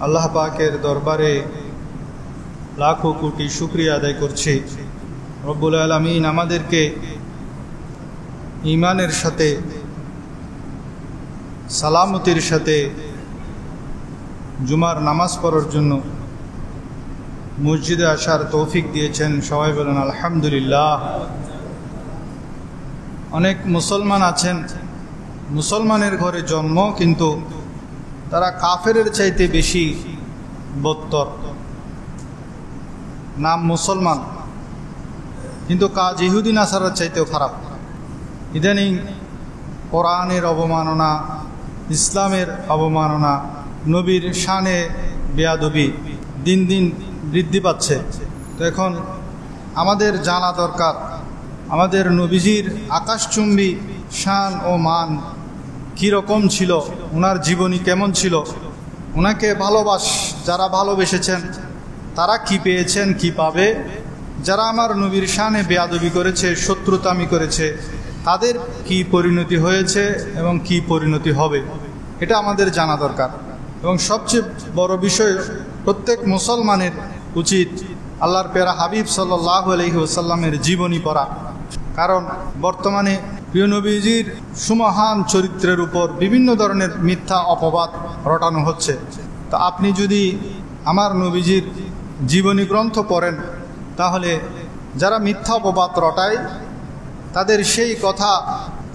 আল্লাহ পাকের দরবারে লাখো কোটি শুকরিয়া আদায় করছি। রব্বুল আলামিন আমাদেরকে ঈমানের সাথে সালামতির সাথে জুমার নামাজ পড়ার জন্য মসজিদে আসার তৌফিক দিয়েছেন। সবাই বলেন আলহামদুলিল্লাহ। অনেক মুসলমান আছেন, মুসলমানের ঘরে জন্ম, কিন্তু তারা কাফেরের চাইতে বেশি বদতর। নাম মুসলমান কিন্তু কাজ ইহুদি নাসারার চাইতেও খারাপ। ইদানিং কোরআনের অবমাননা, ইসলামের অবমাননা, নবীর শানে বেয়াদবি দিন দিন বৃদ্ধি পাচ্ছে। তো এখন আমাদের জানা দরকার আমাদের নবীজির আকাশচুম্বী শান ও মান কীরকম ছিল, ওনার জীবনী কেমন ছিল, ওনাকে যারা ভালোবেসেছেন তারা কি পেয়েছেন, কি পাবে, যারা আমার নবীর শানে বেয়াদবি করেছে, শত্রুতামি করেছে, তাদের কি পরিণতি হয়েছে এবং কি পরিণতি হবে, এটা আমাদের জানা দরকার। এবং সবচেয়ে বড় বিষয়, প্রত্যেক মুসলমানের উচিত আল্লাহর প্যারা হাবিব সাল্লাল্লাহু আলাইহি ওয়াসাল্লামের জীবনী পড়া। কারণ বর্তমানে প্রিয় নবীজির সুমহান চরিত্রের উপর বিভিন্ন ধরনের মিথ্যা অপবাদ রটানো হচ্ছে। তো আপনি যদি আমার নবীজির জীবনী গ্রন্থ পড়েন, তাহলে যারা মিথ্যা অপবাদ রটায় তাদের সেই কথা,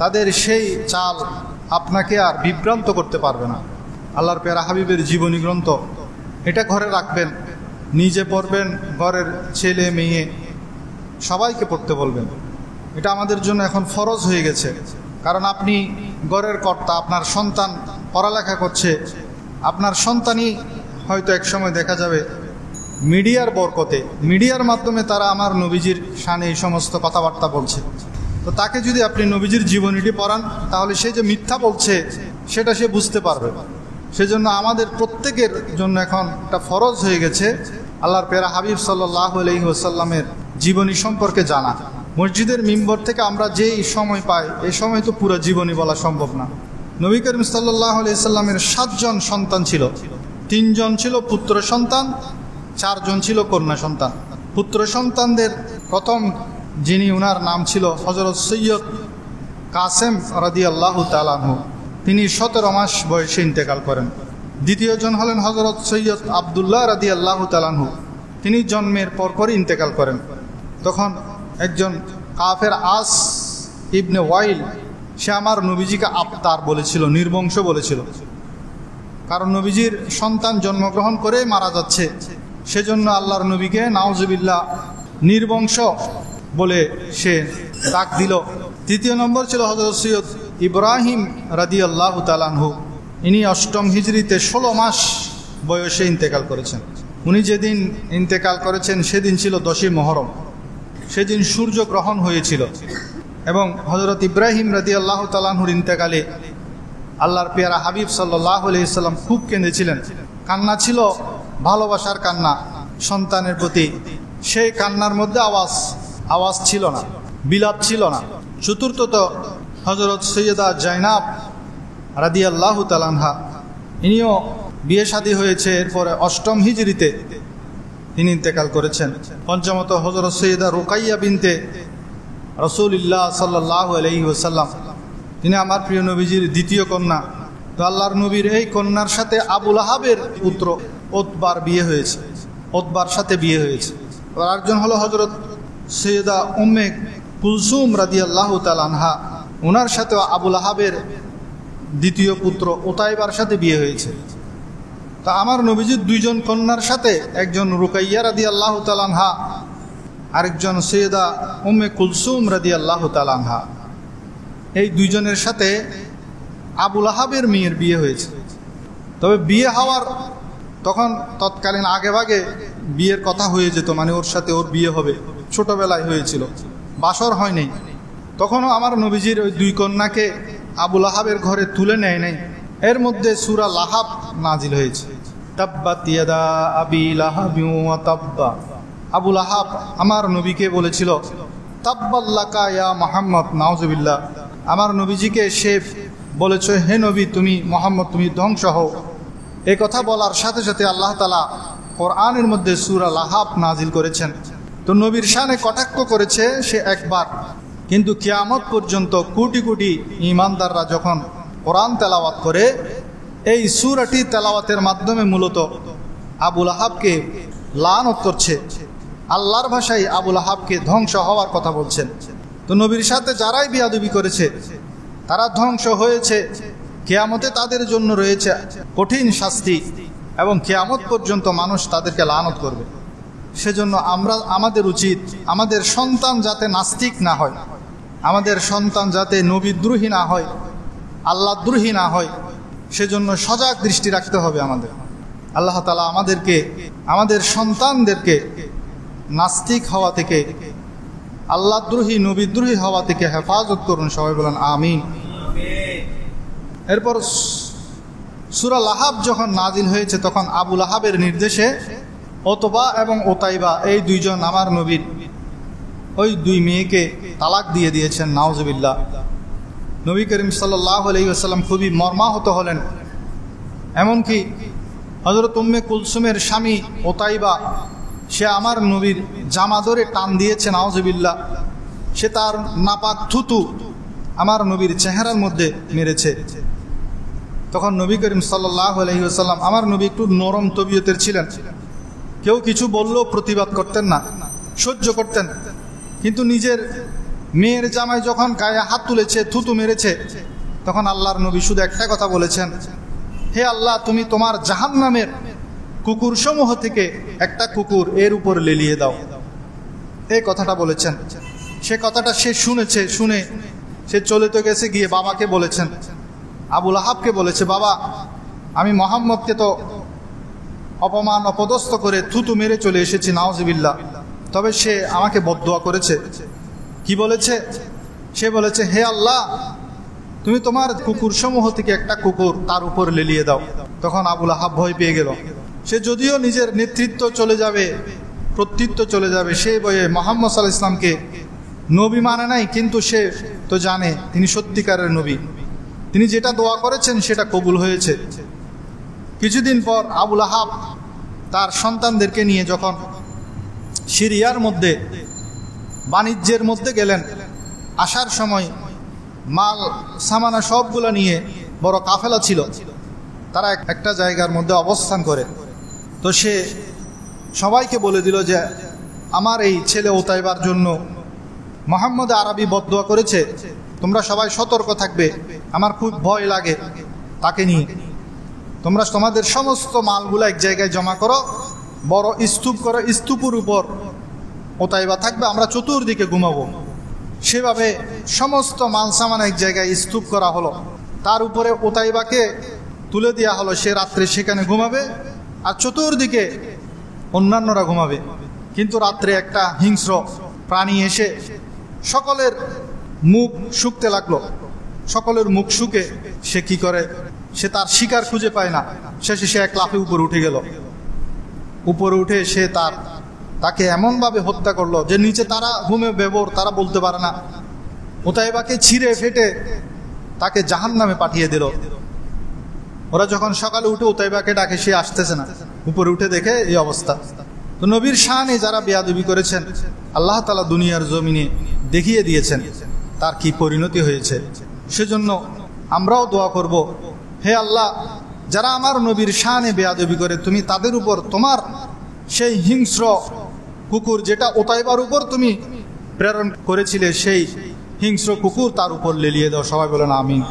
তাদের সেই চাল আপনাকে আর বিভ্রান্ত করতে পারবে না। আল্লাহর প্যারা হাবিবের জীবনী গ্রন্থ এটা ঘরে রাখবেন, নিজে পড়বেন, ঘরের ছেলে মেয়ে সবাইকে পড়তে বলবেন। এটা আমাদের জন্য এখন ফরজ হয়ে গেছে। কারণ আপনি ঘরের কর্তা, আপনার সন্তান পড়ালেখা করছে, আপনার সন্তানই হয়তো একসময় দেখা যাবে মিডিয়ার বরকতে, মিডিয়ার মাধ্যমে তারা আমার নবীজির শানে এই সমস্ত কথাবার্তা বলছে। তো তাকে যদি আপনি নবীজির জীবনীটি পড়ান, তাহলে সে যে মিথ্যা বলছে সেটা সে বুঝতে পারবে। সেজন্য আমাদের প্রত্যেকের জন্য এখন একটা ফরজ হয়ে গেছে আল্লাহর প্যারা হাবিব সাল্লাল্লাহু আলাইহি ওয়াসাল্লামের জীবনী সম্পর্কে জানা। মসজিদের মিম্বর থেকে আমরা যেই সময় পাই, এই সময় তো পুরো জীবনী বলা সম্ভব না। নবী করিম সাল্লাল্লাহু আলাইহি ওয়াসাল্লামের 7 জন সন্তান ছিল। 3 জন ছিল পুত্র সন্তান, 4 জন ছিল কন্যা সন্তান। পুত্র সন্তানদের প্রথম যিনি, উনার নাম ছিল হযরত সৈয়দ কাসেম রাদিয়াল্লাহু তাআলা আনহু। তিনি 17 মাস বয়সে ইন্তেকাল করেন। দ্বিতীয় জন হলেন হযরত সৈয়দ আব্দুল্লাহ রাদিয়াল্লাহু তাআলা আনহু। তিনি জন্মের পরপরই ইন্তেকাল করেন। তখন একজন কাফের আস ইবনে ওয়াইল, সে আমার নবীজিকে আবতার বলেছিল, নির্বংশ বলেছিল। কারণ নবীজির সন্তান জন্মগ্রহণ করে মারা যাচ্ছে, সেজন্য আল্লাহর নবীকে নাউজুবিল্লাহ নির্বংশ বলে সে ডাক দিল। তৃতীয় নম্বর ছিল হযরত সৈয়দ ইব্রাহিম রাদিয়াল্লাহু তাআলা আনহু। ইনি 8ম হিজরিতে 16 মাস বয়সে ইন্তেকাল করেছেন। উনি যেদিন ইন্তেকাল করেছেন সেদিন ছিল 10ই মুহররম, সেদিন সূর্য গ্রহণ হয়েছিল। এবং হযরত ইব্রাহিম রাদিয়াল্লাহু তাআলা আনহুর ইন্তেকালে আল্লাহর পেয়ারা হাবিব সাল্লাল্লাহু আলাইহি ওয়াসাল্লাম খুব কেঁদেছিলেন। কান্না ছিল ভালোবাসার কান্না সন্তানের প্রতি। সেই কান্নার মধ্যে আওয়াজ ছিল না, বিলাপ ছিল না। চতুর্থত হযরত সৈয়দা জাইনাব রাদিয়াল্লাহু তাআলা আনহা, ইনিও বিয়ে শাদী হয়েছে এরপরে 8ম হিজরিতে তিনি ইন্তেকাল করেছেন। পঞ্চমত হযরত সৈয়দা রুকাইয়া বিনতে রাসূলুল্লাহ সাল্লাল্লাহু আলাইহি ওয়াসাল্লাম, তিনি আমার প্রিয় নবীজির দ্বিতীয় কন্যা। তো আল্লাহর নবীর এই কন্যার সাথে আবু লাহাবের পুত্র উতবার বিয়ে হয়েছে, উতবার সাথে বিয়ে হয়েছে। আর একজন হলো হযরত সৈয়দা উম্মে কুলসুম রাদিয়াল্লাহু তাআলা আনহা, ওনার সাথে আবু লাহাবের দ্বিতীয় পুত্র উতাইবার সাথে বিয়ে হয়েছে। তা আমার নবীজির 2 জন কন্যার সাথে, একজন রুকাইয়া রাদিয়াল্লাহু তাআলা আনহা, আরেকজন সৈয়দা উম্মে কুলসুম রাদিয়াল্লাহু তাআলা আনহা, এই 2 জনের সাথে আবু লাহাবের মেয়ের বিয়ে হয়েছে। তবে বিয়ে হওয়ার তখন তৎকালীন আগেভাগে বিয়ের কথা হয়ে যেত, মানে ওর সাথে ওর বিয়ে হবে, ছোটবেলায় হয়েছিল, বাসর হয়নি। তখনও আমার নবীজির ওই 2 কন্যাকে আবু লাহাবের ঘরে তুলে নেয় নাই। এর মধ্যে সূরা লাহাব নাজিল হয়েছে, তাব্বাত ইয়াদা আবি লাহাবি ওয়া তাব্বা। আবু লাহাব আমার নবীকে বলেছিল তাব্বাল্লাকা ইয়া মুহাম্মদ, নাউজুবিল্লাহ। আমার নবীজিকে সে বলেছে, হে নবী, তুমি মুহাম্মদ, তুমি ধ্বংস হও। এই কথা বলার সাথে সাথে আল্লাহ তাআলা কোরআনের মধ্যে সূরা লাহাব নাজিল করেছেন। তো নবীর শানে কটাক্ষ করেছে সে একবার, কিন্তু কিয়ামত পর্যন্ত কোটি কোটি ঈমানদাররা যখন কোরআন তেলাওয়াত করে, এই সূরাটি তেলাওয়াতের মাধ্যমে মূলত আবু লাহাবকে লানত করছে। আল্লাহর ভাষায় আবু লাহাবকে ধ্বংস হওয়ার কথা বলছেন। তো নবীর সাথে যারাই বিয়াদবি করেছে তারা ধ্বংস হয়েছে। কিয়ামতে তাদের জন্য রয়েছে কঠিন শাস্তি এবং কিয়ামত পর্যন্ত মানুষ তাদেরকে লানত করবে। সেজন্য আমাদের উচিত আমাদের সন্তান যাতে নাস্তিক না হয়, আমাদের সন্তান যাতে নবীদ্রোহী না হয়, আল্লাহদ্রোহী না হয়, সেজন্য সজাগ দৃষ্টি রাখতে হবে আমাদের। আল্লাহ তাআলা আমাদেরকে, আমাদের সন্তানদেরকে নাস্তিক হওয়া থেকে, আল্লাহদ্রোহী নবীদ্রোহী হওয়া থেকে হেফাজত করুন। সবাই বলেন আমিন। এরপর সূরা লাহাব যখন নাজিল হয়েছে তখন আবু লাহাবের নির্দেশে ওতবা এবং ওতাইবা এই দুইজন আমার নবীর ওই দুই মেয়েকে তালাক দিয়ে দিয়েছেন। নাউজুবিল্লাহ। নবী করিম সাল্লাল্লাহু আলাইহি ওয়াসাল্লাম খুবই মর্মাহত হলেন। এমনকি হযরত উম্মে কুলসুমের স্বামী ওতাইবা, সে আমার নবীর জামা ধরে টান দিয়েছে। নাউজুবিল্লাহ। সে তার নাপাক থুতু আমার নবীর চেহারার মধ্যে মেরেছে। তখন নবী করিম সাল্লাল্লাহু আলাইহি ওয়াসাল্লাম, আমার নবী একটু নরম তবিয়তের ছিলেন, কেউ কিছু বললেও প্রতিবাদ করতেন না, সহ্য করতেন। কিন্তু নিজের মেয়ের জামাই যখন গায়ে হাত তুলেছে, থুতু মেরেছে, তখন আল্লাহর নবী শুধু একটা কথা বলেছেন, হে আল্লাহ, তুমি তোমার জাহান্নামের কুকুর সমূহ থেকে একটা কুকুর এর উপর লেলিয়ে দাও। এই কথাটা বলেছেন। সে কথাটা সে শুনেছে, শুনে সে চলে তো গেছে, গিয়ে বাবাকে বলেছেন, আবু লাহাবকে বলেছে, বাবা, আমি মুহাম্মদকে তো অপমান অপদস্থ করে থুতু মেরে চলে এসেছি। নাউজুবিল্লাহ। তবে সে আমাকে বদদুয়া করেছে। কি বলেছে? সে বলেছে, হে আল্লাহ, তুমি তোমার কুকুর সমূহ থেকে একটা কুকুর তার উপর লেলিয়ে দাও। তখন আবু লাহাব ভয় পেয়ে গেল। সে যদিও নিজের নেতৃত্ব চলে যাবে, কর্তৃত্ব চলে যাবে, সেই ভয়ে মুহাম্মদ সাল্লাল্লাহু আলাইহি ওয়াসাল্লামকে নবী মানে নাই, কিন্তু সে তো জানে তিনি সত্যিকারের নবী। তিনি যেটা দোয়া করেছেন সেটা কবুল হয়েছে। কিছুদিন পর আবু লাহাব তার সন্তানদেরকে নিয়ে যখন সিরিয়ার মধ্যে বাণিজ্যের মধ্যে গেলেন, আসার সময় মাল সামানা সবগুলো নিয়ে বড় কাফেলা ছিল, তারা একটা জায়গার মধ্যে অবস্থান করে। তো সে সবাইকে বলে দিল যে আমার এই ছেলে ওতাইবার জন্য মুহাম্মদ আরবি বদদুয়া করেছে, তোমরা সবাই সতর্ক থাকবে, আমার খুব ভয় লাগে তাকে নিয়ে। তোমরা তোমাদের সমস্ত মালগুলো এক জায়গায় জমা করো, বড় স্তূপ করো, স্তূপের উপর ওতাইবা থাকবে, আমরা চতুর্দিকে ঘুমাবো। সেভাবে সমস্ত মাল সামান এক জায়গায় স্তূপ করা হলো, তার উপরে ওতাইবাকে তুলে দেওয়া হলো। সে রাত্রে সেখানে ঘুমাবে আর চতুর্দিকে অন্যান্যরা ঘুমাবে। কিন্তু রাত্রে একটা হিংস্র প্রাণী এসে সকলের মুখ শুকতে লাগলো। সকলের মুখ শুকে সে কি করে, সে তার শিকার খুঁজে পায় না। শেষে সে এক লাফে উপরে উঠে গেল। উপরে উঠে সে তাকে এমনভাবে হত্যা করলো যে নিচে তারা ঘুমে বেবর, তারা বলতে পারে না। ওতাইবাকে ছিঁড়ে ফেটে তাকে জাহান্নামে পাঠিয়ে দিল। ওরা যখন সকালে উঠে ওতাইবাকে ডাকে, সে আসতেছে না। উপরে উঠে দেখে এই অবস্থা। তো নবীর শানে যারা বেয়াদবি করেছেন, আল্লাহ তাআলা দুনিয়ার জমিনে দেখিয়ে দিয়েছেন তার কি পরিণতি হয়েছে। সেজন্য আমরাও দোয়া করব, হে আল্লাহ, যারা আমার নবীর শানে বেয়াদবি করে, তুমি তাদের উপর তোমার সেই হিংস্র কুকুর, যেটা ওতাইবার উপর তুমি প্রেরণ করেছিলে, সেই হিংস্র কুকুর তার উপর লেলিয়ে দাও। সবাই বলেন আমিন।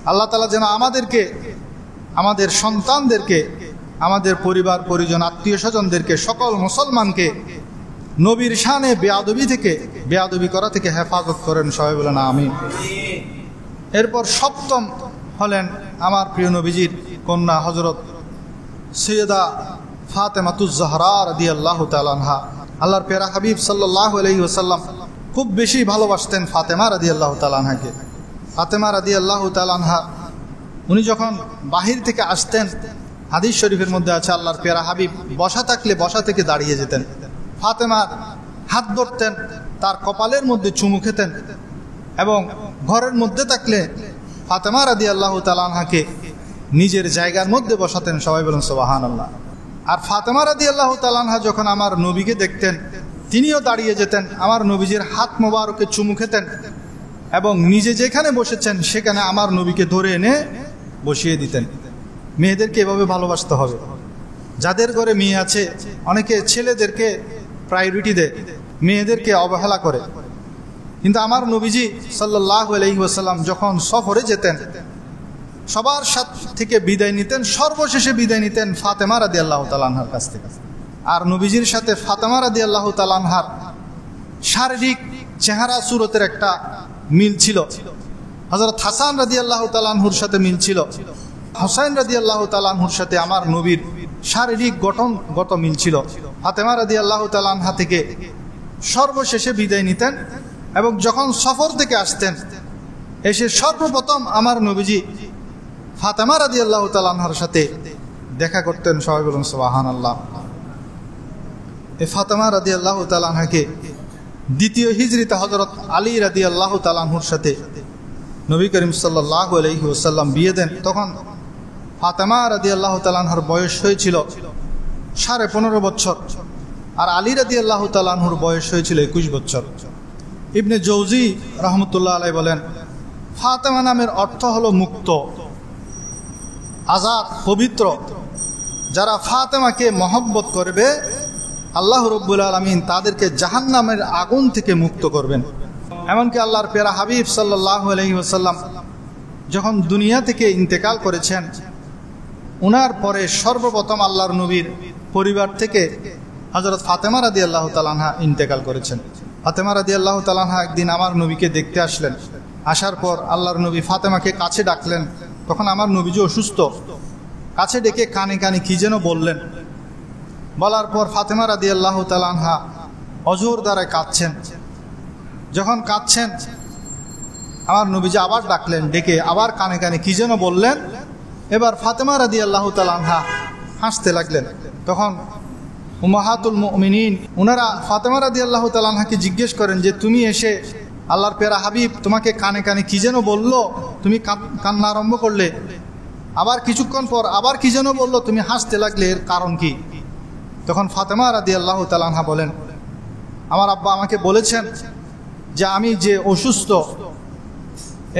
আল্লাহ তাআলা যেন আমাদেরকে, আমাদের সন্তানদেরকে, আমাদের পরিবার পরিজন, আত্মীয় স্বজনদেরকে, সকল মুসলমানকে নবীর শানে বেয়াদবি থেকে, বেয়াদবি করা থেকে হেফাজত করেন। সবাই বলেন আমিন। এরপর সপ্তম হলেন আমার প্রিয় নবীজির কন্যা হযরত সৈয়দা ফাতেমাতুজ জাহরা রাদিয়াল্লাহু তাআলা আনহা। আল্লাহর প্যারা হাবিব সাল্লাল্লাহু আলাইহি ওয়াসাল্লাম খুব বেশি ভালোবাসতেন ফাতেমা রাদিয়াল্লাহু তাআলা আনহাকে। ফাতেমা রাদিয়াল্লাহু তাআলা আনহা উনি যখন বাহির থেকে আসতেন, হাদিস শরীফের মধ্যে আছে আল্লাহর প্যারা হাবিব বসা থাকলে বসা থেকে দাঁড়িয়ে যেতেন, ফাতেমার হাত ধরতেন, তার কপালের মধ্যে চুমু খেতেন, এবং ঘরের মধ্যে থাকলে ফাতেমা রাদিয়াল্লাহু তাআলা আনহাকে নিজের জায়গার মধ্যে বসাতেন। সবাই বলেন সুবহানাল্লাহ। আর ফাতেমা রাদিয়াল্লাহু তাআলা আনহা যখন আমার নবীকে দেখতেন, তিনিও দাঁড়িয়ে যেতেন, আমার নবীজির হাত মোবারকে চুমু খেতেন এবং নিজে যেখানে বসেছেন সেখানে আমার নবীকে ধরে এনে বসিয়ে দিতেন। মেয়েদেরকে এভাবে ভালোবাসতে হবে। যাদের ঘরে মেয়ে আছে, অনেকে ছেলেদেরকে প্রায়োরিটি দেয়, মেয়েদেরকে অবহেলা করে। কিন্তু আমার নবীজি সাল্লাল্লাহু আলাইহি ওয়াসাল্লাম যখন সফরে যেতেন, সবার সাথে থেকে বিদায় নিতেন, সর্বশেষে বিদায় নিতেন ফাতেমা রাদিয়াল্লাহু তাআলা আনহার কাছ থেকে। আর নবীজির সাথে ফাতেমা রাদিয়াল্লাহু তাআলা আনহার শারীরিক চেহারা সুরতের একটা মিল ছিল। হযরত হাসান রাদিয়াল্লাহু তাআলা আনহুর সাথে মিল ছিল, হুসাইন রাদিয়াল্লাহু তাআলা আনহুর সাথে আমার নবীর শারীরিক গঠনগত মিল ছিল। ফাতেমা রাদিয়াল্লাহু তাআলা আনহা থেকে সর্বশেষে বিদায় নিতেন এবং যখন সফর থেকে আসতেন, এসে সর্বপ্রথম আমার নবীজি ফাতেমা রাদিয়াল্লাহু তাআলা আনহার সাথে দেখা করতেন। সবাই বলুন সুবহানাল্লাহ। এই ফাতেমা রাদিয়াল্লাহু তাআলা আনহাকে দ্বিতীয় হিজরিতে হযরত আলী রাদিয়াল্লাহু তাআলা আনহুর সাথে নবী করিম সাল্লাল্লাহু আলাইহি ওয়াসাল্লাম বিয়ে দেন। তখন ফাতেমা রাদিয়াল্লাহু তাআলা আনহার বয়স হয়েছিল 15.5 বছর, আর আলী রাদিয়াল্লাহু তাআলা আনহুর বয়স হয়েছিল 21 বছর। ইবনে জৌজি রাহমাতুল্লাহ আলাইহি বলেন, ফাতেমা নামের অর্থ হলো মুক্ত, আজাদ, পবিত্র। যারা ফাতেমাকে মহব্বত করবে আল্লাহ রাব্বুল আলামিন তাদেরকে জাহান্নামের আগুন থেকে মুক্ত করবেন। এমনকি আল্লাহর প্যারা হাবিব সাল্লাল্লাহু আলাইহি ওয়াসাল্লাম যখন দুনিয়া থেকে ইন্তেকাল করেছেন, ওনার পরে সর্বপ্রথম আল্লাহর নবীর পরিবার থেকে হযরত ফাতেমা রাদিয়াল্লাহু তাআলা আনহা ইন্তেকাল করেছেন। ফাতেমা রাদিয়াল্লাহু তাআলা আনহা একদিন আমার নবীকে দেখতে আসলেন। আসার পর আল্লাহর নবী ফাতেমাকে কাছে ডাকলেন। তখন আমার নবীজি অসুস্থ। কাছে ডেকে কানে কানে কি যেন বললেন। বলার পর ফাতেমা রাদিয়াল্লাহু তাআলা আনহা অজোর দ্বারা কাঁদছেন। যখন কাঁদছেন, আমার নবীজি আবার ডাকলেন, ডেকে আবার কানে কানে কি যেন বললেন। এবার ফাতেমা রাদিয়াল্লাহু তাআলা আনহা হাসতে লাগলেন। তখন উম্মাহাতুল মুমিনিন ওনারা ফাতেমা রাদিয়াল্লাহু তাআলা আনহাকে জিজ্ঞেস করেন যে, তুমি এসে আল্লাহর প্যারা হাবিব তোমাকে কানে কানে কি যেন বললো, তুমি কান্না আরম্ভ করলে। আবার কিছুক্ষণ পর আবার কি যেন বললো, তুমি হাসতে লাগলে, এর কারণ কি? তখন ফাতেমা রাদিয়াল্লাহু তাআলা আনহা বলেন, আমার আব্বা আমাকে বলেছেন যে আমি যে অসুস্থ,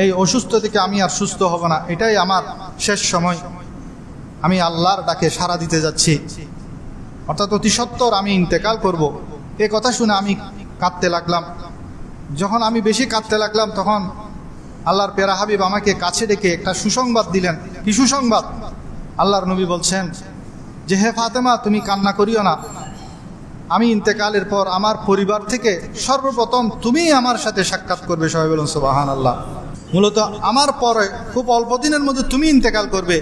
এই অসুস্থ থেকে আমি আর সুস্থ হব না, এটাই আমার শেষ সময়, আমি আল্লাহর ডাকে সাড়া দিতে যাচ্ছি, অর্থাৎ অতি সত্বর আমি ইন্তেকাল করব। এ কথা শুনে আমি কাঁদতে লাগলাম। যখন আমি বেশি কাঁদতে লাগলাম, তখন আল্লাহর প্যারা হাবিব আমাকে কাছে ডেকে একটা সুসংবাদ দিলেন। কি সুসংবাদ? আল্লাহর নবী বলছেন যে, হে ফাতেমা, তুমি কান্না করিও না, আমি ইন্তেকালের পর আমার পরিবার থেকে সর্বপ্রথম তুমি আমার সাথে সাক্ষাৎ করবে। সবাই বলুন সুবহানাল্লাহ। মূলত আমার পরে খুব অল্প দিনের মধ্যে তুমি ইন্তেকাল করবে।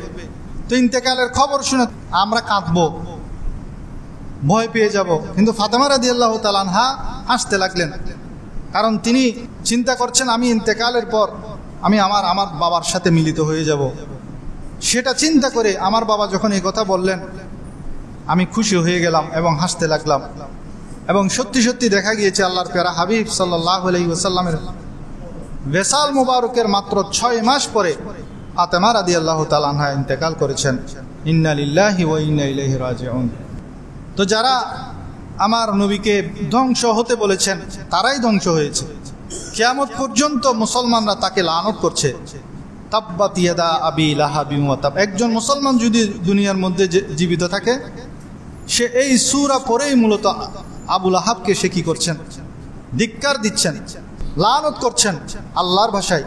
তো ইন্তেকালের খবর শুনে আমরা কাঁদবো, ভয় পেয়ে যাব। কিন্তু ফাতেমা রাদিয়াল্লাহু তাআলা আনহা হাসতে লাগলেন, কারণ তিনি চিন্তা করছেন আমি ইন্তেকালের পর আমি আমার বাবার সাথে মিলিত হয়ে যাব। সেটা চিন্তা করে আমার বাবা যখন এই কথা বললেন, আমি খুশি হয়ে গেলাম এবং হাসতে লাগলাম। এবং সত্যি সত্যি দেখা গিয়েছে আল্লাহর প্যারা হাবিব সাল্লাল্লাহু আলাইহি ওয়াসাল্লামের বেসাল মুবারকের মাত্র 6 মাস পরে ফাতেমা রাদিয়াল্লাহু তাআলা আনহা ইন্তেকাল করেছেন। ইন্না লিল্লাহি ওয়া ইন্না ইলাইহি রাজিউন। তো যারা আমার নবীকে ধ্বংস হতে বলেছেন তারাই ধ্বংস হয়েছে। কিয়ামত পর্যন্ত মুসলমানরা তাকে লানত করছে। তাব্বাত ইয়াদা আবি লাহাবিন ওয়া তাব। একজন মুসলমান যদি দুনিয়ার মধ্যে জীবিত থাকে, সে এই সূরা পড়েই মূলত আবু লাহাবকে সে কি করছেন? ধিক্কার দিচ্ছেন, লানত করছেন আল্লাহর ভাষায়।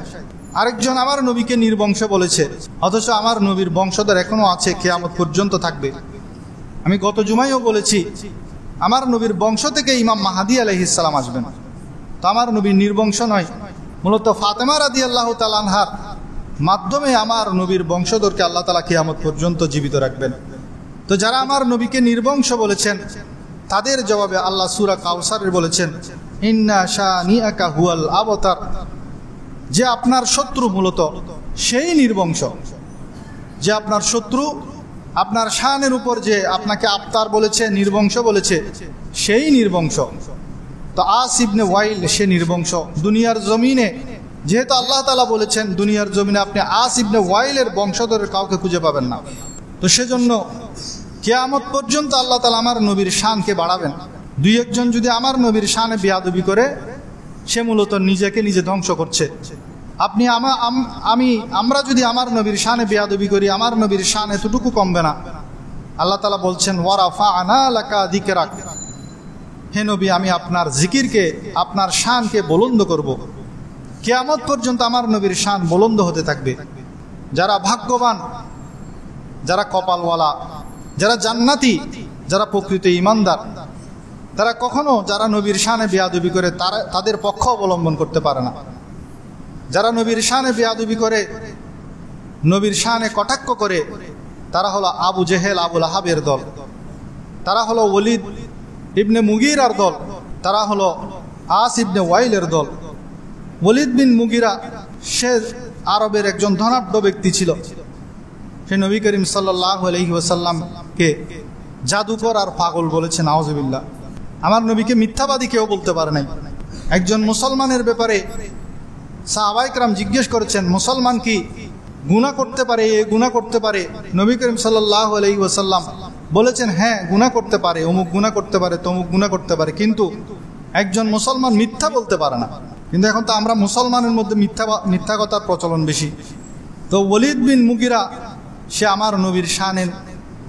আরেকজন আমার নবীকে নির্বংশ বলেছে, অথচ আমার নবীর বংশধর এখনো আছে, কিয়ামত পর্যন্ত থাকবে। আমি গত জুমায়ও বলেছি, আমার নবীর বংশ থেকে ইমাম মাহদী আলাইহিস সালাম আসবেন। তো আমার নবীর নির্বংশ নয়, মূলত ফাতেমা রাদিয়াল্লাহু তাআলা আনহার মাধ্যমে আমার নবীর বংশধরকে আল্লাহ তাআলা কিয়ামত পর্যন্ত জীবিত রাখবেন। তো যারা আমার নবীকে নির্বংশ বলেছেন, তাদের জবাবে আল্লাহ সূরা কাউসারে বলেছেন, ইন্না শানিআকা হুয়াল আবতার। যে আপনার শত্রু মূলত সেই নির্বংশ, যে আপনার শত্রু, আপনার শানের উপর যে আপনাকে আবতার বলেছে, নির্বংশ বলেছে, সেই নির্বংশ। তো আস ইবনে ওয়াইল সে নির্বংশ। দুনিয়ার জমিনে যেহেতু আল্লাহ তাআলা বলেছেন দুনিয়ার জমিনে আপনি আস ইবনে ওয়াইলের বংশধরের কাউকে খুঁজে পাবেন না, তো সেজন্য কিয়ামত পর্যন্ত আল্লাহ তাআলা আমার নবীর শানকে বাড়াবেন। দুই একজন যদি আমার নবীর শানে বেয়াদবি করে, সে মূলত নিজেকে নিজে ধ্বংস করছে। আমরা যদি আমার নবীর শানে বেয়াদবি করি, আমার নবীর শান এতটুকু কমবে না। আল্লাহ তাআলা বলছেন ওয়ারাফা'না লাকা যিকরাক, হে নবী আমি আপনার জিকিরকে, আপনার শানকে বুলন্দ করব। কিয়ামত পর্যন্ত আমার নবীর শান বুলন্দ হতে থাকবে। যারা ভাগ্যবান, যারা কপালওয়ালা, যারা জান্নাতি, যারা প্রকৃত ঈমানদার, তারা কখনো যারা নবীর শানে বেয়াদবি করে তাদের পক্ষ অবলম্বন করতে পারে না। যারা নবীর শানে বেয়াদবি করে, নবীর শানে কটাক্ষ করে, তারা হলো আবু জেহেল, আবু লাহাবের দল, তারা হলো ওলীদ ইবনে মুগীরার দল, তারা হলো আস ইবনে ওয়াইলের দল। ওলীদ বিন মুগীরা সে আরবের একজন ধনাঢ্য ব্যক্তি ছিল। সে নবী করিম সাল্লাল্লাহু আলাইহি ওয়াসাল্লামকে জাদুকর আর পাগল বলেছে, নাউজুবিল্লাহ। আমার নবীকে মিথ্যাবাদী কেউ বলতে পারে নাই। একজন মুসলমানের ব্যাপারে সাহাবায়ে কেরাম জিজ্ঞেস করেছেন, মুসলমান কি গুনাহ করতে পারে, এ গুনাহ করতে পারে? নবী করিম সাল্লাল্লাহু আলাইহি ওয়াসাল্লাম বলেছেন, হ্যাঁ গুনাহ করতে পারে, অমুক গুনাহ করতে পারে, তমুক গুনাহ করতে পারে, কিন্তু একজন মুসলমান মিথ্যা বলতে পারে না। কিন্তু এখন তো আমরা মুসলমানের মধ্যে মিথ্যা কথার প্রচলন বেশি। তো ওলীদ বিন মুগীরা সে আমার নবীর শানের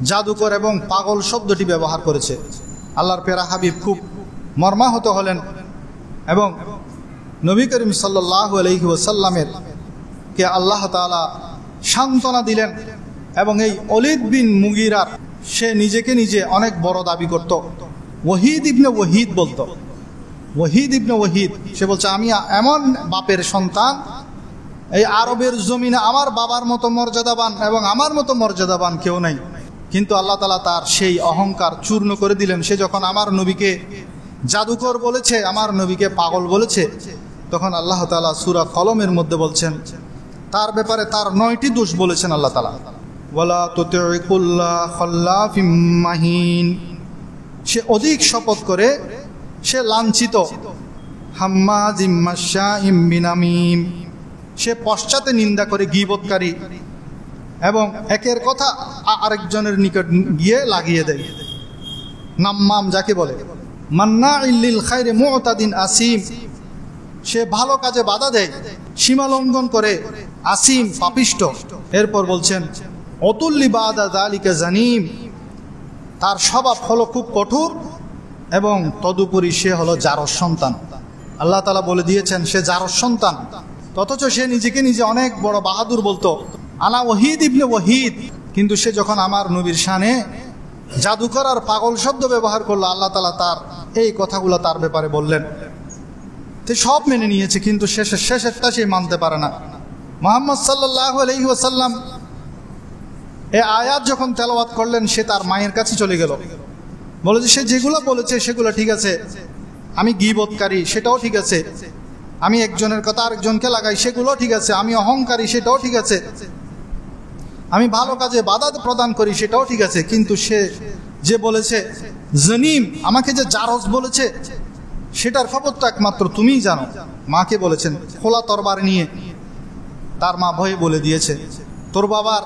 জাদুকর এবং পাগল শব্দটি ব্যবহার করেছে। আল্লাহর পেরা হাবিব খুব মর্মাহত হলেন এবং নবী করিম সাল্লাল্লাহু আলাইহি ওয়াসাল্লামের কে আল্লাহ তাআলা সান্ত্বনা দিলেন। এবং এই ওলীদ বিন মুগীরার সে নিজেকে নিজে অনেক বড় দাবি করত, ওয়াহিদ ইবনে ওয়াহিদ বলতো, ওয়াহিদ ইবনে ওয়াহিদ। সে বলছে আমি এমন বাপের সন্তান, এই আরবের জমিনে আমার বাবার মতো মর্যাদাবান এবং আমার মতো মর্যাদাবান কেউ নাই। কিন্তু আল্লাহ তাআলা তার সেই অহংকার চূর্ণ করে দিলেন। সে যখন আমার নবীকে জাদুকর বলেছে, আমার নবীকে পাগল বলেছে, তখন আল্লাহ তাআলা সূরা কলমের মধ্যে বলছেন তার ব্যাপারে তার 9টি দোষ বলেছেন আল্লাহ তাআলা। ওয়ালা তুতি কুল্লা খাল্লাফিম মাহিন, সে অধিক শপথ করে, সে লাঞ্ছিত, হাম্মাজিম মাশাইম বিনামিম, সে পশ্চাতে নিন্দা করে, গীবতকারী এবং একের কথা আরেকজনের নিকট গিয়ে লাগিয়ে দেয়। নাম্মাম যাকে বলে, মান্নাইল লিল খায়রি মুতাদিন আসিম, সে ভালো কাজে বাধা দেয়, সীমা লঙ্ঘন করে, আসিম পাপিষ্ট। এরপর বলছেন অতুল্লি বাদা যালিকা জানিম, তার স্বভাব হলো খুব কঠোর এবং তদুপরি সে হলো জারস সন্তান। আল্লাহ তাআলা বলে দিয়েছেন সে জারস সন্তান, অথচ সে নিজেকে নিজে অনেক বড় বাহাদুর বলতো, আনা ওয়াহিদ ইবনে ওয়াহিদ। কিন্তু সে যখন আমার নবীর শানে জাদুকর আর পাগল শব্দ ব্যবহার করলো, আল্লাহ তাআলা তার এই কথাগুলো তার ব্যাপারে বললেন। সে সব মেনে নিয়েছে, কিন্তু শেষেরটা সে মানতে পারে না। মুহাম্মদ সাল্লাল্লাহু আলাইহি ওয়াসাল্লাম এই আয়াত যখন তেলাওয়াত করলেন, সে তার মায়ের কাছে চলে গেল, বলে যে সে যেগুলো বলেছে সেগুলো ঠিক আছে, আমি গীবতকারী সেটাও ঠিক আছে, আমি একজনের কথা আরেকজনকে লাগাই সেগুলো ঠিক আছে, আমি অহংকারী সেটাও ঠিক আছে, আমি ভালো কাজে বাধা প্রদান করি সেটাও ঠিক আছে, কিন্তু সে যে বলেছে জানিম, আমাকে যে জারজ বলেছে সেটার খবর তো একমাত্র তুমিই জানো। মাকে বলেছেন খোলা তরবার নিয়ে, তার মা ভয়ে বলে দিয়েছে তোর বাবার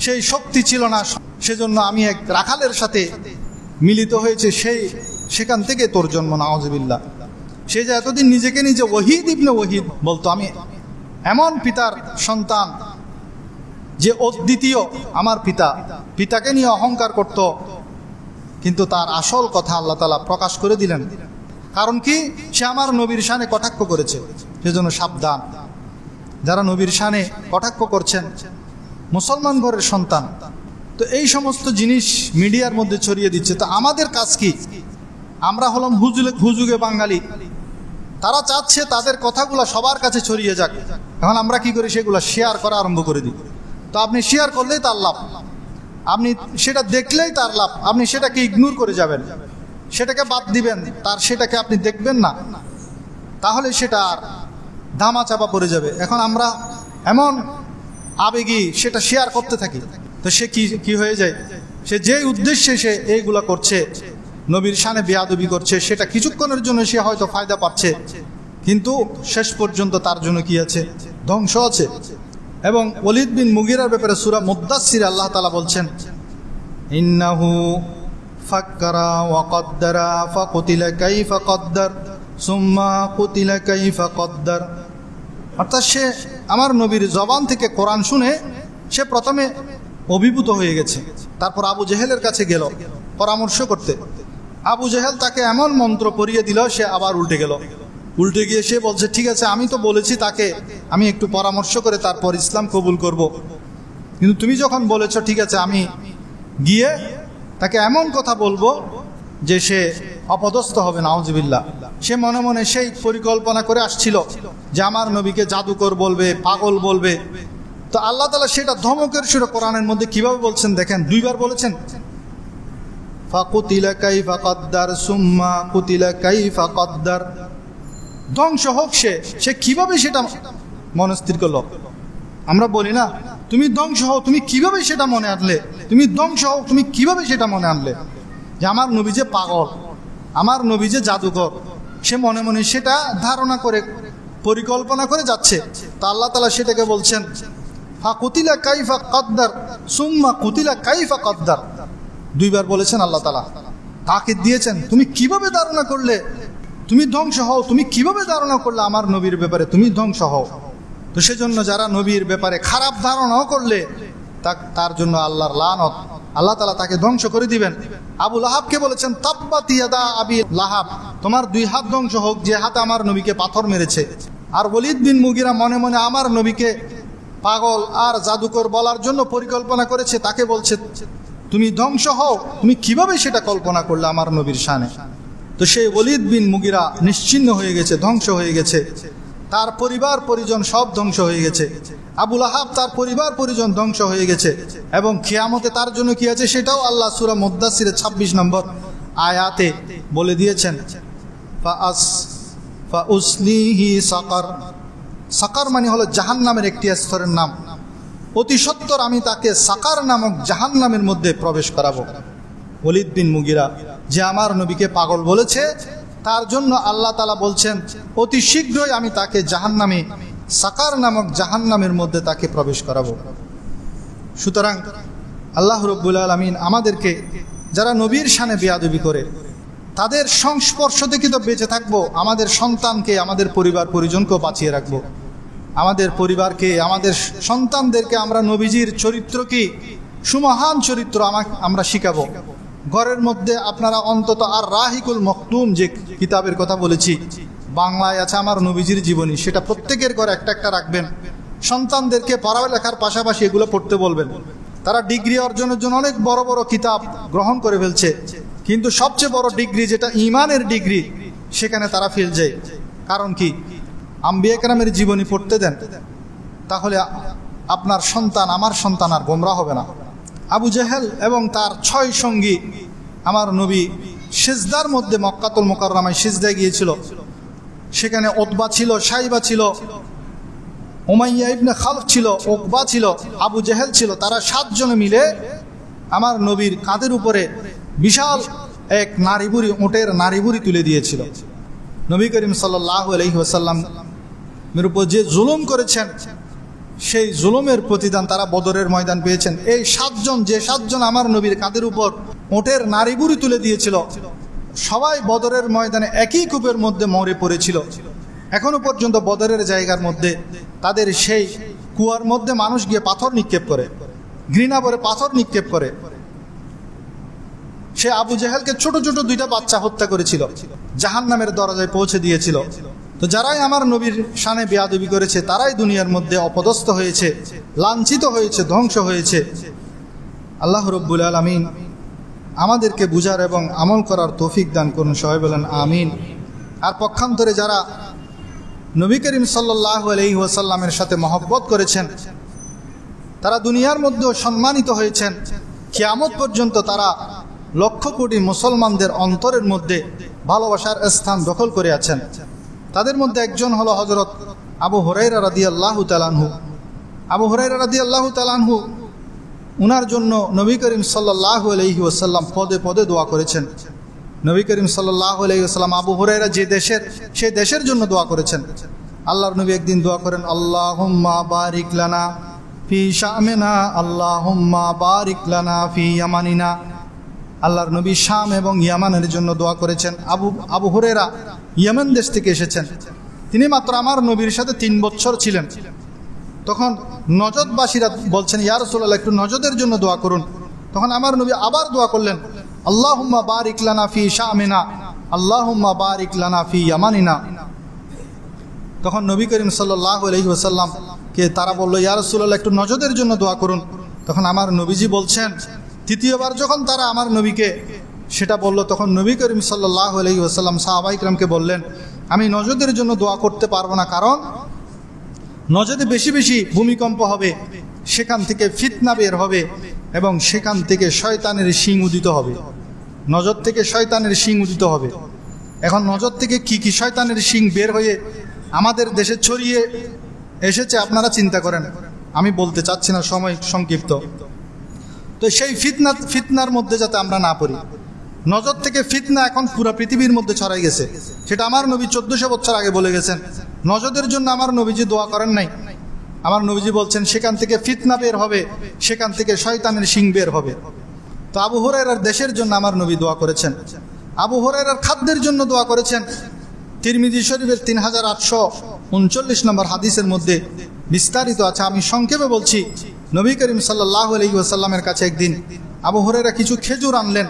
সেই শক্তি ছিল না, সেজন্য আমি এক রাখালের সাথে মিলিত হয়েছে, সেখান থেকে তোর জন্ম, নাউজুবিল্লাহ। সে যে এতদিন নিজেকে নিজে ওয়াহিদ ইবনে ওয়াহিদ বলতো, আমি এমন পিতার সন্তান যে অদ্বিতীয়, আমার পিতাকে নিয়ে অহংকার করত, কিন্তু তার আসল কথা আল্লাহ তাআলা প্রকাশ করে দিলেন। কারণ কি? সে আমার নবীর শানে কটাক্ষ করেছে। সেজন্য সাবধান, যারা নবীর শানে কটাক্ষ করছেন, মুসলমান ঘরের সন্তান, তো এই সমস্ত জিনিস মিডিয়ার মধ্যে ছড়িয়ে দিচ্ছে। তো আমাদের কাজ কি? আমরা হলাম হুজুগে বাঙালি, তারা চাচ্ছে তাদের কথাগুলো সবার কাছে ছড়িয়ে যাক। এখন আমরা কি করি? সেগুলো শেয়ার করা আরম্ভ করে দিই। তো আপনি শেয়ার করলেই তার লাভ, আপনি সেটা দেখলেই তার লাভ, আপনি সেটাকে ইগনোর করে যাবেন, সেটাকে বাদ দিবেন, তার সেটাকে আপনি দেখবেন না, তাহলে সেটা আর ধামা চাপা পড়ে যাবে। এখন আমরা এমন আবেগী সেটা শেয়ার করতে থাকি, তো সে কি হয়ে যায়? সে যে উদ্দেশ্যে সে এইগুলা করছে, নবীর শানে বেয়াদবি করছে, সেটা কিছুক্ষণের জন্য সে হয়তো ফায়দা পাচ্ছে, কিন্তু শেষ পর্যন্ত তার জন্য কি আছে? ধ্বংস আছে। এবং ওলীদ বিন মুগীরার ব্যাপারে সূরা মুদ্দাসসিরে আল্লাহ তাআলা বলছেন, ইন্নাহু ফাক্কারা ওয়া কদ্দারা ফাকুতিলা কাইফা কদ্দার সুম্মা কুতিলা কাইফা কদ্দার। অর্থাৎ সে আমার নবীর জবান থেকে কোরআন শুনে সে প্রথমে অভিভূত হয়ে গেছে, তারপর আবু জেহেলের কাছে গেল পরামর্শ করতে। আবু জেহেল তাকে এমন মন্ত্র পড়িয়ে দিল, সে আবার উল্টে গিয়ে সে বলছে, ঠিক আছে আমি তো বলেছি তাকে আমি একটু পরামর্শ করে তারপর ইসলাম কবুল করব, কিন্তু তুমি যখন বলেছো ঠিক আছে আমি গিয়ে তাকে এমন কথা বলবো যে সে অপদস্থ হবে, নাউজুবিল্লাহ। সে মনে মনে সেই পরিকল্পনা করে আসছিল যে আমার নবীকে জাদুকর বলবে, পাগল বলবে। তো আল্লাহ তাআলা সেটা ধমকের সুরে কোরআনের মধ্যে কিভাবে বলছেন দেখেন, দুইবার বলেছেন, ফাকুতিলা কাইফা কদ্দার সুম্মা কুতিলা কাইফা কদ্দার। ধ্বংস হোক সে কিভাবে সেটা মনস্থির করলো। আমরা বলি না তুমি ধ্বংস হও, তুমি কিভাবে সেটা মনে আনলে? তুমি ধ্বংস হও, তুমি কিভাবে সেটা মনে আনলে যে আমার নবী যে পাগল, আমার নবী যে জাদুকর? সে মনে মনে সেটা ধারণা করে পরিকল্পনা করে যাচ্ছে। তা আল্লাহ তাআলা সেটাকে বলছেন ফাকুতিলা কাইফা কদ্দার সুম্মা কুতিলা কাইফা কদ্দার। দুইবার বলেছেন আল্লাহ তাআলা, তাকিদ দিয়েছেন তুমি কিভাবে ধারণা করলে তুমি ধ্বংস হও, তুমি কিভাবে ধারণা করলে আমার নবীর ব্যাপারে তুমি ধ্বংস হও। তো সেজন্য যারা নবীর ব্যাপারে খারাপ ধারণাও করলে তার জন্য আল্লাহর লানত, আল্লাহ তাআলা তাকে ধ্বংস করে দিবেন। আবু লাহাবকে বলেছেন তাব্বাত ইয়াদা আবি লাহাব, তোমার দুই হাত ধ্বংস হোক যে হাতে আমার নবীকে পাথর মেরেছে। আর ওলীদ বিন মুগীরা মনে মনে আমার নবীকে পাগল আর জাদুকর বলার জন্য পরিকল্পনা করেছে, তাকে বলছে তুমি ধ্বংস হও, তুমি কিভাবে সেটা কল্পনা করলে আমার নবীর শানে। তো সেই ওলীদ বিন মুগীরা নিশ্চিহ্ন হয়ে গেছে, ধ্বংস হয়ে গেছে, তার পরিবার পরিজন সব ধ্বংস হয়ে গেছে। আবু লাহাব তার পরিবার পরিজন ধ্বংস হয়ে গেছে। এবং কিয়ামতে তার জন্য কি আছে সেটাও আল্লাহ সূরা মুদ্দাসসিরের 26 নম্বর আয়াতে বলে দিয়েছেন, ফাউসলিহি সাকার। সাকার মানে হলো জাহান্নামের একটি স্তরের নাম। অতি সত্বর আমি তাকে সাকার নামক জাহান্নামের মধ্যে প্রবেশ করাবো। ওলীদ বিন মুগীরা যে আমার নবীকে পাগল বলেছে, তার জন্য আল্লাহ তাআলা বলছেন অতি শীঘ্রই আমি তাকে জাহান্নামে, সাকার নামক জাহান্নামের মধ্যে তাকে প্রবেশ করাবো। সুতরাং আল্লাহ রাব্বুল আলামিন আমাদেরকে যারা নবীর শানে বেয়াদবি করে তাদের সংস্পর্শ থেকে তো বেঁচে থাকবো, আমাদের সন্তানকে, আমাদের পরিবার পরিজনকেও বাঁচিয়ে রাখবো। আমাদের পরিবারকে, আমাদের সন্তানদেরকে আমরা নবীজির চরিত্র কি, সুমহান চরিত্র আমরা শিখাবো। ঘরের মধ্যে আপনারা অন্তত আর রাহিকুল মখতুম যে কিতাবের কথা বলেছি, বাংলায় আছে আমার নবীজির জীবনী, সেটা প্রত্যেকের ঘরে একটা একটা রাখবেন। সন্তানদেরকে পড়ালেখার পাশাপাশি এগুলো পড়তে বলবেন। তারা ডিগ্রি অর্জনের জন্য অনেক বড় বড় কিতাব গ্রহণ করে ফেলছে, কিন্তু সবচেয়ে বড় ডিগ্রি যেটা ঈমানের ডিগ্রি, সেখানে তারা ফেল যায়। কারণ কি? আম্বিয়া কেরামের জীবনী পড়তে দেন, তাহলে আপনার সন্তান, আমার সন্তান আর গোমরা হবে না। আবু জেহেল এবং তার 6 সঙ্গী আমার নবী সিজদার মধ্যে মক্কাতুল মুকাররমায় সিজদায় গিয়েছিল। সেখানে উতবা ছিল, শাইবা ছিল, উমাইয়া ইবনে খালফ ছিল, উকবা ছিল, আবু জেহেল ছিল। তারা 7 জনে মিলে আমার নবীর কাঁধের উপরে বিশাল এক নারীবুড়ি, উটের নারীবুড়ি তুলে দিয়েছিল। নবী করিম সাল্লাল্লাহু আলাইহি ওয়াসাল্লামের উপর যে জুলুম করেছেন, সেই জুলুমের প্রতিদান তারা বদরের ময়দান পেয়েছেন। এই 7 জন, যে 7 জন আমার নবীর কাঁধের উপর উটের নারীবুড়ি তুলে দিয়েছিল, সবাই বদরের ময়দানে একই কূপের মধ্যে মরে পড়েছিল। এখনো পর্যন্ত বদরের জায়গার মধ্যে তাদের সেই কুয়ার মধ্যে মানুষ গিয়ে পাথর নিক্ষেপ করে, ঘৃণা ভরে পাথর নিক্ষেপ করে। সে আবু জেহেলকে ছোট ছোট 2টা বাচ্চা হত্যা করেছিল, জাহান্নামের দরজায় পৌঁছে দিয়েছিল। তো যারাই আমার নবীর শানে বেয়াদবি করেছে তারাই দুনিয়ার মধ্যে অপদস্থ হয়েছে, লাঞ্ছিত হয়েছে, ধ্বংস হয়েছে। আল্লাহ রাব্বুল আলামিন আমাদেরকে বুঝার এবং আমল করার তৌফিক দান করুন, সবাই বলেন আমিন। আর পক্ষান্তরে যারা নবী করিম সাল্লাল্লাহু আলাইহি ওয়াসাল্লামের সাথে মহব্বত করেছেন, তারা দুনিয়ার মধ্যেও সম্মানিত হয়েছেন, কিয়ামত পর্যন্ত তারা লক্ষ কোটি মুসলমানদের অন্তরের মধ্যে ভালোবাসার স্থান দখল করে আছেন। তাদের মধ্যে একজন হলো হযরত আবু হুরায়রা রাদিয়াল্লাহু তাআলা আনহু। আবু হুরায়রা রাদিয়াল্লাহু তাআলা আনহু, উনার জন্য নবী করিম সাল্লাল্লাহু আলাইহি ওয়াসাল্লাম পদে পদে দোয়া করেছেন। নবী করিম সাল্লাল্লাহু আলাইহি ওয়াসাল্লাম আবু হুরায়রা যে দেশের, সেই দেশের জন্য দোয়া করেছেন। আল্লাহর নবী একদিন দোয়া করেন, আল্লাহুম্মা বারিক লানা ফি শামিনা, আল্লাহুম্মা বারিক লানা ফি ইয়ামানিনা। আল্লাহর নবী শাম এবং ইয়ামানের জন্য দোয়া করেছেন। আবু হুরায়রা ইয়ামান দেশ থেকে এসেছেন। তিনি মাত্র আমার নবীর সাথে 3 বছর ছিলেন। তখন নজদবাসীরা বলছেন, ইয়া রাসূলুল্লাহ একটু নজদের জন্য দোয়া করুন। তখন আমার নবী আবার দোয়া করলেন, আল্লাহুম্মা বারিক লানা ফি শামিনা, আল্লাহুম্মা বারিক লানা ফি ইয়ামানিনা। তখন নবী করিম সাল্লাল্লাহু আলাইহি ওয়াসাল্লাম কে তারা বলল, ইয়া রাসূলুল্লাহ একটু নজদের জন্য দোয়া করুন। তখন আমার নবীজি বলছেন, তৃতীয়বার যখন তারা আমার নবীকে সেটা বলল, তখন নবী করিম সাল্লাল্লাহু আলাইহি ওয়াসাল্লাম সাহাবায়ে কিরামকে বললেন, আমি নজদের জন্য দোয়া করতে পারবো না, কারণ নজদে বেশি বেশি ভূমিকম্প হবে, সেখান থেকে ফিতনা বের হবে এবং সেখান থেকে শয়তানের শিং উদিত হবে। নজর থেকে শয়তানের শিং উদিত হবে। এখন নজর থেকে কি কি শয়তানের শিং বের হয়ে আমাদের দেশে ছড়িয়ে এসেছে আপনারা চিন্তা করেন। আমি বলতে চাচ্ছি না, সময় সংক্ষিপ্ত। তো সেই ফিতনার মধ্যে যাতে আমরা না পড়ি। নজর থেকে ফিতনা এখন পুরো পৃথিবীর মধ্যে ছড়াই গেছে। সেটা আমার নবী 1400 বছর আগে বলে গেছেন। নজদের জন্য আমার নবীজি দোয়া করেন নাই। আমার নবীজি বলছেন সেখান থেকে ফিতনা বের হবে, সেখান থেকে শয়তানের শিং বের হবে। তো আবু হুরায়রার দেশের জন্য আমার নবী দোয়া করেছেন। আবু হুরায়রার খাদ্যের জন্য দোয়া করেছেন। তিরমিজি শরীফের 3839 নম্বর হাদিসের মধ্যে বিস্তারিত আছে। আমি সংক্ষেপে বলছি। নবী করিম সাল্লাল্লাহু আলাইহি ওয়াসাল্লামের কাছে একদিন আবু হুরায়রা কিছু খেজুর আনলেন,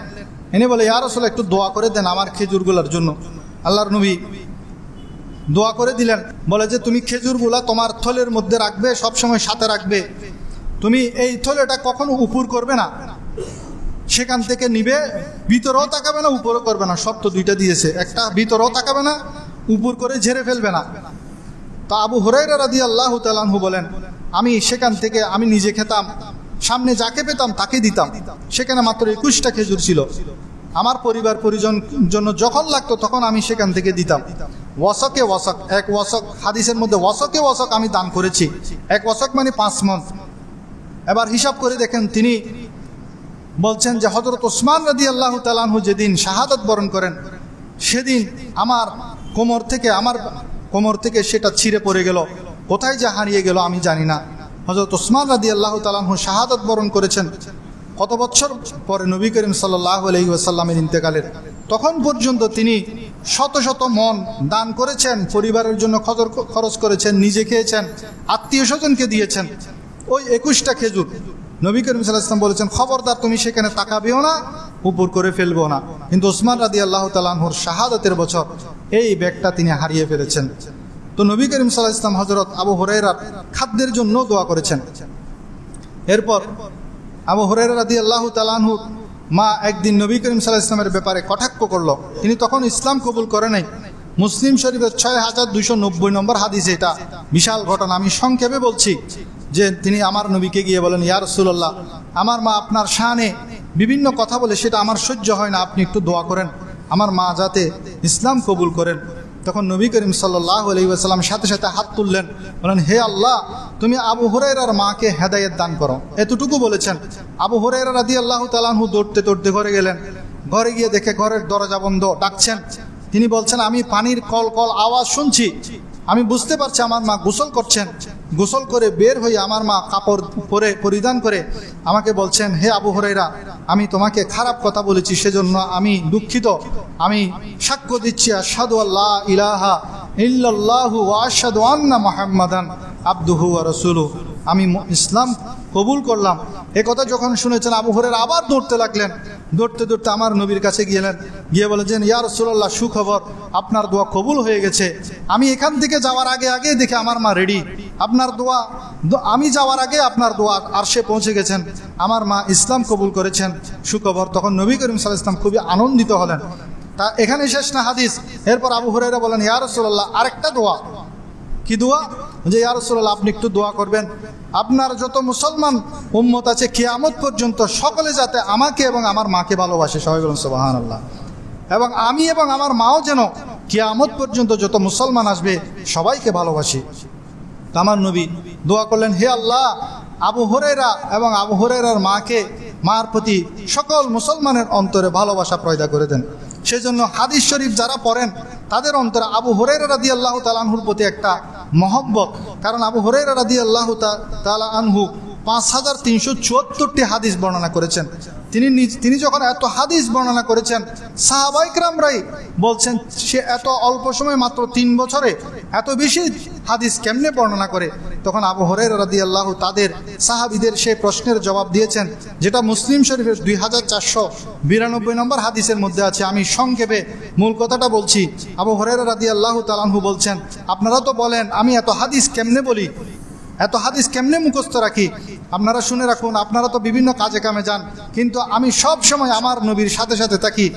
এনে বলে, ইয়া রাসূলুল্লাহ একটু দোয়া করে দেন আমার খেজুরগুলোর জন্য। আল্লাহর নবী দোয়া করে দিলেন। বলে যে তুমি খেজুরগুলা তোমার থলের মধ্যে রাখবে, সবসময় সাথে রাখবে। তুমি এই থলেটা কখনো উপর করবে না, সেখান থেকে নিবে, ভিতরেও তাকাবে না, উপরও করবে না। শর্ত দুইটা দিয়েছে, একটা ভিতরেও তাকাবে না, উপর করে ঝেড়ে ফেলবে না। তো আবু হুরায়রা রাদিয়াল্লাহু তাআলা আনহু বলেন, আমি সেখান থেকে আমি নিজে খেতাম, সামনে যাকে পেতাম তাকে দিতাম। সেখানে মাত্র 21টা খেজুর ছিল। আমার পরিবার পরিজন জন্য যখন লাগতো তখন আমি সেখান থেকে দিতাম। ওয়াসকে ওয়াসক, এক ওয়াসক, হাদিসের মধ্যে ওয়াসকে ওয়াসক আমি দান করেছি। এক ওয়াসক মানে 5 মণ। এবার হিসাব করে দেখেন, তিনি বলছেন যে হযরত ওসমান রাদিয়াল্লাহু তাআলা আনহু যেদিন শাহাদাত বরণ করেন, সেদিন আমার কোমর থেকে সেটা ছিঁড়ে পড়ে গেল। কোথায় যে হারিয়ে গেল আমি জানি না। হযরত ওসমান রাদিয়াল্লাহু তাআলা আনহু শাহাদাত বরণ করেছেন কত বছর পরে? নবী করিম সাল্লাল্লাহু আলাইহি ওয়াসাল্লামের ইন্তেকালের। তখন পর্যন্ত তিনি শত শত মণ দান করেছেন, পরিবারের জন্য খরচ করেছেন, নিজে খেয়েছেন, আত্মীয় স্বজনকে দিয়েছেন। ওই 21টা খেজুর নবী করিম সাল্লাল্লাহু আলাইহি ওয়াসাল্লাম বলেছেন, খবরদার তুমি সেখানে তাকাবেও না, উপর করে ফেলবো না। কিন্তু ওসমান রাদিয়াল্লাহু তাআলা আনহুর শাহাদাতের বছর এই ব্যাগটা তিনি হারিয়ে ফেলেছেন। তো নবী করিম সাল্লাল্লাহু আলাইহি ওয়াসাল্লাম হযরত আবু হুরায়রার খাদ্যের জন্য দোয়া করেছেন। এরপর আবু হুরায়রা রাদিয়াল্লাহু তাআলা আনহু মা একদিন নবী করিম সাল্লাল্লাহু আলাইহি ওয়াসাল্লামের ব্যাপারে কটাক্ষ করলো। তিনি তখন ইসলাম কবুল করে নাই। মুসলিম শরীফের 6290 নম্বর হাদিসে এটা বিশাল ঘটনা। আমি সংক্ষেপে বলছি যে তিনি আমার নবীকে গিয়ে বলেন, ইয়া রাসূলুল্লাহ আমার মা আপনার শানে বিভিন্ন কথা বলে, সেটা আমার সহ্য হয় না, আপনি একটু দোয়া করেন আমার মা যাতে ইসলাম কবুল করেন। তখন নবী করিম সাল্লাল্লাহু আলাইহি ওয়াসাল্লাম সাথে সাথে হাত তুললেন, বলেন, হে আল্লাহ তুমি আবু হুরায়রার মাকে হেদায়েত দান করো। এতটুকু বলেছেন। আবু হুরায়রা রাদিয়াল্লাহু তাআলা আনহু দৌড়তে দৌড়তে ঘরে গেলেন। ঘরে গিয়ে দেখে ঘরের দরজা বন্ধ। ডাকছেন। তিনি বলছেন, আমি পানির কল কল আওয়াজ শুনছি, আমি বুঝতে পারছি আমার মা গোসল করছেন। গোসল করে বের হয়ে আমার মা কাপড় পরিধান করে আমাকে বলছেন, হে আবু হুরায়রা আমি তোমাকে খারাপ কথা বলেছি, সেজন্য আমি দুঃখিত। আমি সাক্ষ্য দিচ্ছি, আশহাদু আল্লা ইলাহা ইল্লাল্লাহু ওয়া আশহাদু আন্না মুহাম্মাদান আবদুহু ওয়া রাসূলুহু, আমি ইসলাম কবুল করলাম। এ কথা যখন শুনেছেন আবু হুরায়রা আবার দৌড়তে লাগলেন। দৌড়তে দৌড়তে আমার নবীর কাছে গিয়ে বলেছেন, ইয়া রাসূলুল্লাহ সুখবর, আপনার দোয়া কবুল হয়ে গেছে। আমি এখান থেকে যাওয়ার আগে দেখে আমার মা রেডি। আপনার দোয়া, আমি যাওয়ার আগে আপনার দোয়া আরশে পৌঁছে গেছেন, আমার মা ইসলাম কবুল করেছেন, সুখবর। তখন নবী করিম সাল্লাল্লাহু আলাইহি ওয়াসাল্লাম খুবই আনন্দিত হলেন। তা এখানে শেষ না হাদিস। এরপর আবু হুরায়রা বলেন, ইয়া রাসূলুল্লাহ আরেকটা দোয়া। কি দোয়া? যে ইয়া রাসূলুল্লাহ আপনি একটু দোয়া করবেন আপনার যত মুসলমান উম্মত আছে কিয়ামত পর্যন্ত সকলে যাতে আমাকে এবং আমার মাকে ভালোবাসে। সবাই বলুন সুবহানাল্লাহ। এবং আমি এবং আমার মাও যেন কিয়ামত পর্যন্ত যত মুসলমান আসবে সবাইকে ভালোবাসি। আমার নবী দোয়া করলেন, হে আল্লাহ আবু হুরায়রা এবং আবু হুরায়রার মাকে মার প্রতি সকল মুসলমানের অন্তরে ভালোবাসা পয়দা করে দেন। সেজন্য হাদিস শরীফ যারা পড়েন তাদের অন্তরে আবু হুরায়রা রাদিয়াল্লাহু তাআলা আনহুর প্রতি একটা মহব্বত, কারণ আবু হুরায়রা রাদিয়াল্লাহু তাআলা আনহু 5374টি হাদিস বর্ণনা করেছেন। তিনি যখন এত হাদিস বর্ণনা করেছেন, সাহাবায়ে কেরামরাই বলছেন সে এত অল্প সময় মাত্র 3 বছরে এত বেশি হাদিস কেমনে বর্ণনা করে। তখন আবু হুরায়রা রাদিয়াল্লাহু তাদের সাহাবীদের সেই প্রশ্নের জবাব দিয়েছেন, যেটা মুসলিম শরীফের 2492 নম্বর হাদিসের মধ্যে আছে। আমি সংক্ষেপে মূল কথাটা বলছি। আবু হুরায়রা রাদিয়াল্লাহু তাআলা আনহু বলছেন, আপনারা তো বলেন আমি এত হাদিস কেমনে বলি, এত হাদিস কেমনে মুখস্থ রাখি। আপনারা শুনে রাখুন, আপনারা তো বিভিন্ন কাজে কামে যান, কিন্তু আমি সব সময় আমার নবীর সাথে সাথে থাকি।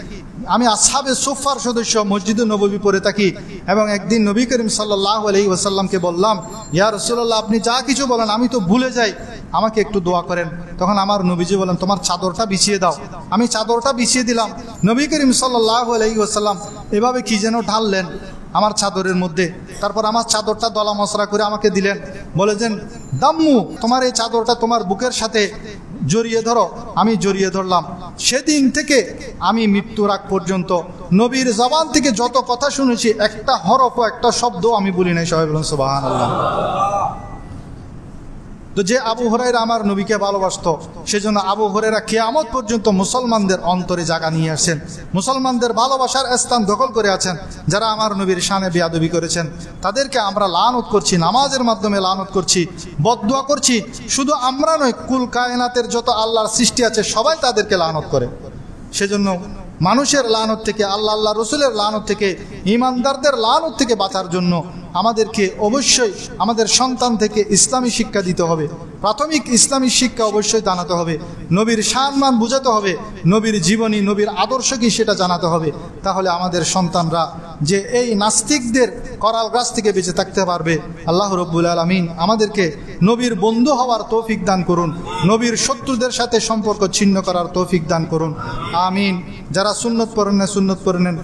আমি আসহাবে সুফফার সদস্য, মসজিদে নববী পড়ে থাকি। এবং একদিন নবী করিম সাল্লাল্লাহু আলাইহি ওয়াসাল্লামকে বললাম, ইয়া রাসূলুল্লাহ আপনি যা কিছু বলেন আমি তো ভুলে যাই, আমাকে একটু দোয়া করেন। তখন আমার নবীজি বলেন, তোমার চাদরটা বিছিয়ে দাও। আমি চাদরটা বিছিয়ে দিলাম। নবী করিম সাল্লাল্লাহু আলাইহি ওয়াসাল্লাম এভাবে কি যেন ঢাললেন আমার চাদরের মধ্যে, তারপর আমার চাদরটা দলা মসরা করে আমাকে দিলেন, বলেছেন দাম্মু তোমার এই চাদরটা তোমার বুকের সাথে জড়িয়ে ধরো। আমি জড়িয়ে ধরলাম। সেদিন থেকে আমি মৃত্যুর আগ পর্যন্ত নবীর জবান থেকে যত কথা শুনেছি একটা হরফ ও একটা শব্দ আমি বলি নাই। সবাই বলুন সুবহানাল্লাহ। তো যে আবু হুরায়রা আমার নবীকে ভালোবাসত, সেজন্য আবু হুরায়রা কিয়ামত পর্যন্ত মুসলমানদের অন্তরে জায়গা নিয়ে আসেন, মুসলমানদের ভালোবাসার স্থান দখল করে আছেন। যারা আমার নবীর শানে বেয়াদবি করেছেন তাদেরকে আমরা লানত করছি, নামাজের মাধ্যমে লানত করছি, বদদুয়া করছি। শুধু আমরা নয়, কুল কায়নাতের যত আল্লাহর সৃষ্টি আছে সবাই তাদেরকে লানত করে। সেজন্য মানুষের লানত থেকে, আল্লাহ রসুলের লানত থেকে, ঈমানদারদের লানত থেকে বাঁচার জন্য আমাদেরকে অবশ্যই আমাদের সন্তান থেকে ইসলামী শিক্ষা দিতে হবে। প্রাথমিক ইসলামী শিক্ষা অবশ্যই জানাতে হবে, নবীর সম্মান বুঝাতে হবে, নবীর জীবনী, নবীর আদর্শ কি সেটা জানাতে হবে। তাহলে আমাদের সন্তানরা যে এই নাস্তিকদের করাল গ্রাস থেকে বেঁচে থাকতে পারবে। আল্লাহ রব্বুল আলামিন আমাদেরকে নবীর বন্ধু হওয়ার তৌফিক দান করুন, নবীর শত্রুদের সাথে সম্পর্ক ছিন্ন করার তৌফিক দান করুন। আমিন। যারা সুন্নত পড়েন না সুন্নত পড়ে নেন।